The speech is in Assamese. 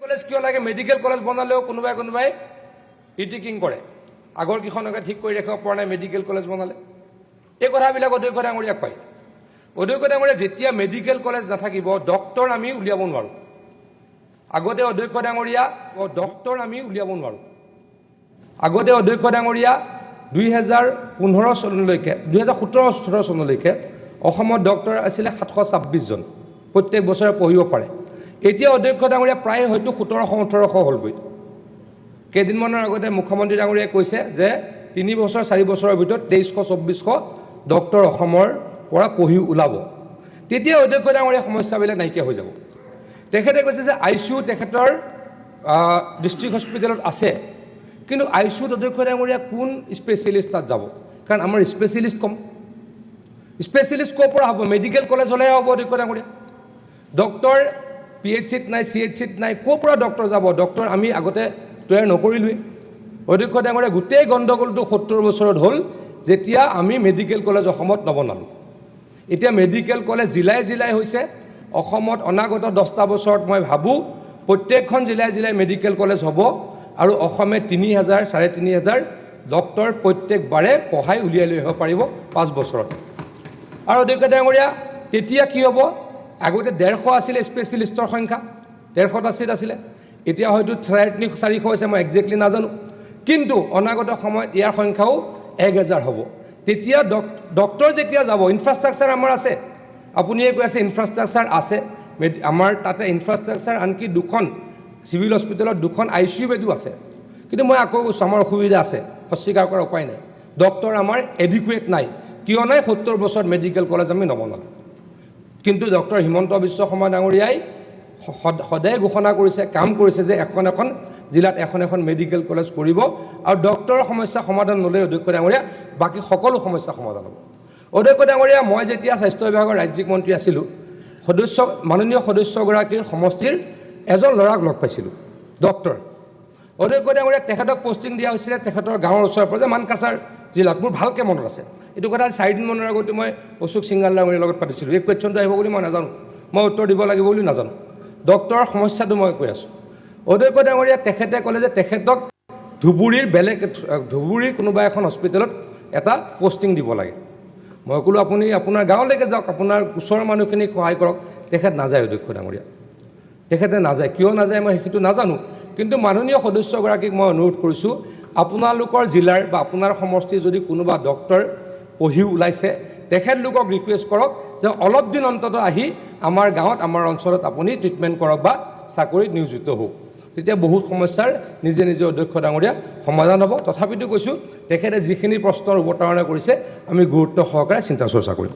কলেজ কিয় লাগে? মেডিকেল কলেজ বনালেও কোনোবাই ইটিকিং কৰে, আগৰ কিখনকে ঠিক কৰি ৰাখিব পৰা নাই, মেডিকেল কলেজ বনালে। এই কথাবিলাক অধ্যক্ষ ডাঙৰীয়াক কয়। অধ্যক্ষ ডাঙৰীয়া, যেতিয়া মেডিকেল কলেজ নাথাকিব ডক্টৰ আমি উলিয়াব নোৱাৰোঁ। আগতে অধ্যক্ষ ডাঙৰীয়া ডক্টৰ আমি উলিয়াব নোৱাৰোঁ। আগতে অধ্যক্ষ ডাঙৰীয়া 2015 চনলৈকে 2017-18 চনলৈকে অসমত ডক্টৰ আছিলে 726 জন, প্ৰত্যেক বছৰে পঢ়িব পাৰে। এতিয়া অধ্যক্ষ ডাঙৰীয়া প্ৰায় হয়তো 1700-1800 হ'লগৈ। কেইদিনমানৰ আগতে মুখ্যমন্ত্ৰী ডাঙৰীয়াই কৈছে যে 3 বছৰ 4 বছৰৰ ভিতৰত 2300-2400 ডক্টৰ অসমৰ পৰা পঢ়ি ওলাব। তেতিয়া অধ্যক্ষ ডাঙৰীয়া সমস্যাবিলাক নাইকিয়া হৈ যাব। তেখেতে কৈছে যে ICU তেখেতৰ ডিষ্ট্ৰিক্ট হস্পিটেলত আছে, কিন্তু ICUত অধ্যক্ষ ডাঙৰীয়া কোন স্পেচিয়েলিষ্ট তাত যাব? কাৰণ আমাৰ স্পেচিয়েলিষ্ট কম। স্পেচিয়েলিষ্ট ক'ৰ পৰা হ'ব? মেডিকেল কলেজ হ'লেহে হ'ব অধ্যক্ষ ডাঙৰীয়া। ডক্টৰ PHCত নাই, CHCত নাই, ক'ৰ পৰা ডক্টৰ যাব? ডক্টৰ আমি আগতে তৈয়াৰ নকৰিলোৱেই। অধ্যক্ষ ডাঙৰীয়া, গোটেই গণ্ডগোলটো 70 বছৰত হ'ল যেতিয়া আমি মেডিকেল কলেজ অসমত নবনালোঁ। এতিয়া মেডিকেল কলেজ জিলাই জিলাই হৈছে। অসমত অনাগত 10টা বছৰত মই ভাবোঁ প্ৰত্যেকখন জিলাই জিলাই মেডিকেল কলেজ হ'ব আৰু অসমে 3000-3500 ডক্টৰ প্ৰত্যেকবাৰে পঢ়াই উলিয়াই লৈ আহিব পাৰিব 5 বছৰত। আৰু অধ্যক্ষ ডাঙৰীয়া, তেতিয়া কি হ'ব? আগতে 150 আছিলে স্পেচিয়েলিষ্টৰ সংখ্যা, 150 আছিলে, এতিয়া হয়তো 350-400 হৈছে, মই একজেক্টলি নাজানো। কিন্তু অনাগত সময়ত ইয়াৰ সংখ্যাও 1000 হ'ব। তেতিয়া ডক্টৰ যেতিয়া যাব, ইনফ্ৰাষ্ট্ৰাকচাৰ আমাৰ আছে। আপুনিয়ে কৈ আছে ইনফ্ৰাষ্ট্ৰাকচাৰ আছে, আমাৰ তাতে ইনফ্ৰাষ্ট্ৰাকচাৰ আনকি 2খন চিভিল হস্পিটেলত 2খন ICU বেডো আছে। কিন্তু মই আকৌ কৈছোঁ আমাৰ অসুবিধা আছে, অস্বীকাৰ কৰাৰ উপায় নাই। ডক্টৰ আমাৰ এডিকুৱেট নাই। কিয় নাই? 70 বছৰত মেডিকেল কলেজ আমি নবনালোঁ। কিন্তু ডক্টৰ হিমন্ত বিশ্ব শৰ্মা ডাঙৰীয়াই সদায় ঘোষণা কৰিছে, কাম কৰিছে যে এখন জিলাত এখন মেডিকেল কলেজ কৰিব আৰু ডক্টৰৰ সমস্যা সমাধান ন'লে অধ্যক্ষ ডাঙৰীয়া বাকী সকলো সমস্যা সমাধান হ'ব। অধ্যক্ষ ডাঙৰীয়া, মই যেতিয়া স্বাস্থ্য বিভাগৰ ৰাজ্যিক মন্ত্ৰী আছিলোঁ, মাননীয় সদস্যগৰাকীৰ সমষ্টিৰ এজন ল'ৰাক লগ পাইছিলোঁ, ডক্টৰ। অধ্যক্ষ ডাঙৰীয়া, তেখেতক পষ্টিং দিয়া হৈছিলে তেখেতৰ গাঁৱৰ ওচৰে পাঁজৰে মানকাছাৰ জিলাত। মোৰ ভালকৈ মনত আছে। এইটো কথা 4 দিনমানৰ আগতে মই অশোক সিংঘাল ডাঙৰীয়াৰ লগত পাতিছিলোঁ। এই কুৱেশ্যনটো আহিব বুলি মই নাজানো, মই উত্তৰ দিব লাগিব বুলি নাজানো। ডক্টৰৰ সমস্যাটো মই কৈ আছোঁ। অধ্যক্ষ ডাঙৰীয়া, তেখেতে ক'লে যে তেখেতক ধুবুৰীৰ কোনোবা এখন হস্পিটেলত এটা পষ্টিং দিব লাগে। মই ক'লোঁ আপুনি আপোনাৰ গাঁৱলৈকে যাওক, আপোনাৰ ওচৰৰ মানুহখিনিক সহায় কৰক। তেখেত নাযায় অধ্যক্ষ ডাঙৰীয়া, তেখেতে নাযায়। কিয় নাযায় মই সেইটো নাজানো, কিন্তু মাননীয় সদস্যগৰাকীক মই অনুৰোধ কৰিছোঁ, আপোনালোকৰ জিলাৰ বা আপোনাৰ সমষ্টিৰ যদি কোনোবা ডক্টৰ পঢ়ি ওলাইছে, তেখেতলোকক ৰিকুৱেষ্ট কৰক যে অলপ দিন অন্ততঃ আহি আমাৰ গাঁৱত আমাৰ অঞ্চলত আপুনি ট্ৰিটমেণ্ট কৰক বা চাকৰিত নিয়োজিত হওক। তেতিয়া বহুত সমস্যাৰ নিজে নিজে অধ্যক্ষ ডাঙৰীয়া সমাধান হ'ব। তথাপিতো কৈছোঁ, তেখেতে যিখিনি প্ৰশ্নৰ অৱতাৰণা কৰিছে আমি গুৰুত্ব সহকাৰে চিন্তা চৰ্চা কৰিম।